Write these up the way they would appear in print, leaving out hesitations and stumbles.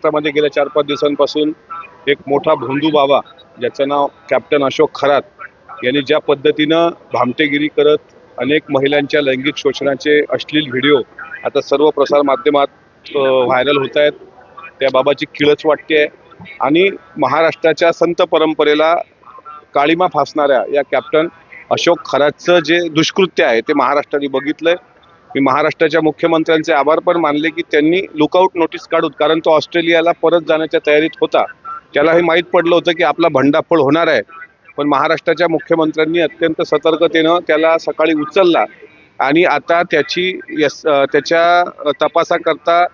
महाराष्ट्रामध्ये गेल्या 4-5 दिवसांपासून एक मोठा भोंदू बाबा ज्याचं नाव कॅप्टन अशोक खरात यांनी ज्या पद्धतीनं भामटेगिरी करत अनेक महिलांच्या लैंगिक शोषणाचे अश्लील व्हिडिओ आता सर्व प्रसार माध्यमात व्हायरल होत आहेत, त्या बाबाची किळच वाटते आणि महाराष्ट्राच्या संत परंपरेला काळीमा फासणाऱ्या या कॅप्टन अशोक खरातचं जे दुष्कृत्य आहे ते महाराष्ट्राने बघितलंय। मी महाराष्ट्राच्या मुख्यमंत्र्यांचे आभार पण मानले की त्यांनी लुकआउट नोटीस काढून, कारण तो ऑस्ट्रेलियाला परत जाण्याच्या तयारीत होता, त्याला हे माहीत पडलं होतं की आपला भंडाफोड होणार आहे, पण महाराष्ट्राच्या मुख्यमंत्र्यांनी अत्यंत सतर्कतेनं त्याला सकाळी उचलला आणि आता त्याच्या तपासाकरता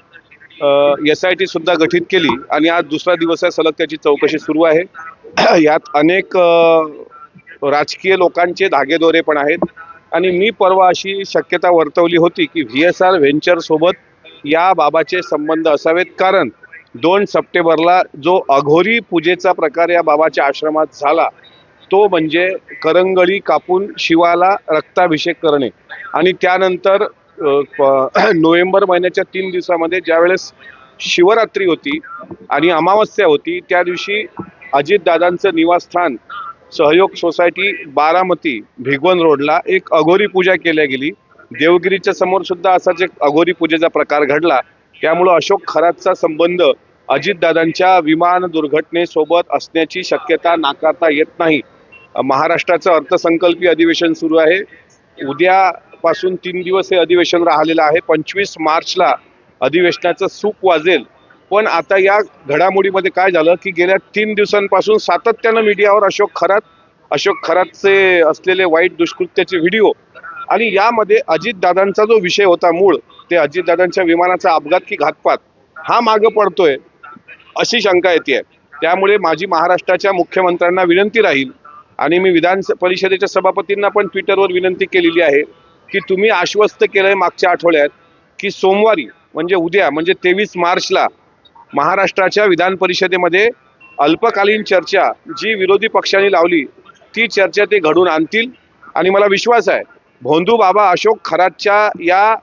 SIT सुद्धा गठीत केली आणि आज दुसरा दिवस आहे सलग त्याची चौकशी सुरू आहे। यात अनेक राजकीय लोकांचे धागेदोरे पण आहेत आणि मी परवा अशी शक्यता वर्तवली होती की VSR व्हेंचर सोबत या बाबाचे संबंध असावेत, कारण 2 सप्टेंबरला जो अघोरी पूजेचा प्रकार या बाबाच्या आश्रमात झाला तो म्हणजे करंगळी कापून शिवाला रक्ताभिषेक करणे आणि त्यानंतर नोव्हेंबर महिन्याच्या 3 दिवसामध्ये ज्यावेळेस शिवरात्री होती आणि अमावस्या होती त्या दिवशी अजितदादांचं निवासस्थान सहयोग सोसायटी बारामती भिगवण रोडला एक अघोरी पूजा केल्या गेली। देवगिरीच्या समोर सुद्धा असाच एक अघोरी पूजेचा प्रकार घडला, त्यामुळे अशोक खरातचा संबंध अजितदादांच्या विमान दुर्घटनेसोबत असण्याची शक्यता नाकारता येत नाही। महाराष्ट्राचं अर्थसंकल्पीय अधिवेशन सुरू आहे, उद्यापासून 3 दिवस हे अधिवेशन राहिलेलं आहे। 25 मार्चला अधिवेशनाचं सूप वाजेल, पण आता या घडामोडीमध्ये काय झालं की गेल्या 3 दिवसांपासून सातत्यानं मीडियावर अशोक खरातचे असलेले वाईट दुष्कृत्याचे व्हिडिओ आणि यामध्ये अजितदादांचा जो विषय होता मूळ, ते अजितदादांच्या विमानाचा अपघात की घातपात हा मागं पडतोय अशी शंका येते। त्यामुळे माझी महाराष्ट्राच्या मुख्यमंत्र्यांना विनंती राहील आणि मी विधान परिषदेच्या सभापतींना पण ट्विटरवर विनंती केलेली आहे की तुम्ही आश्वस्त केलंय मागच्या आठवड्यात की सोमवारी म्हणजे उद्या म्हणजे 23 मार्चला महाराष्ट्राच्या विधान परिषदेमध्ये अल्पकालीन चर्चा जी विरोधी पक्षांनी लावली ती चर्चा ते घडून आणतील आणि मला विश्वास आहे भोंदू बाबा अशोक खरातच्या या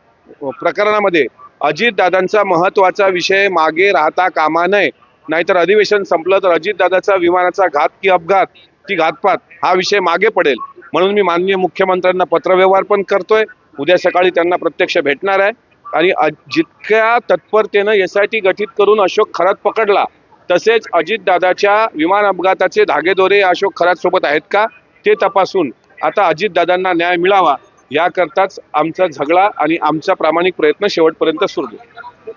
प्रकरणामध्ये अजितदादांचा महत्त्वाचा विषय मागे राहता कामा नये, नाहीतर अधिवेशन संपलं तर अजितदादाचा विमानाचा घात की अपघात की घातपात हा विषय मागे पडेल। म्हणून मी माननीय मुख्यमंत्र्यांना पत्रव्यवहार पण करतोय, उद्या सकाळी त्यांना प्रत्यक्ष भेटणार आहे आणि जितक्या तत्परतेनं SIT गठीत करून अशोक खरात पकडला तसेच अजितदादाच्या विमान अपघाताचे धागेदोरे अशोक खरात सोबत आहेत का ते तपासून आता अजितदादांना न्याय मिळावा याकरताच आमचा झगडा आणि आमचा प्रामाणिक प्रयत्न शेवटपर्यंत सुरू आहे।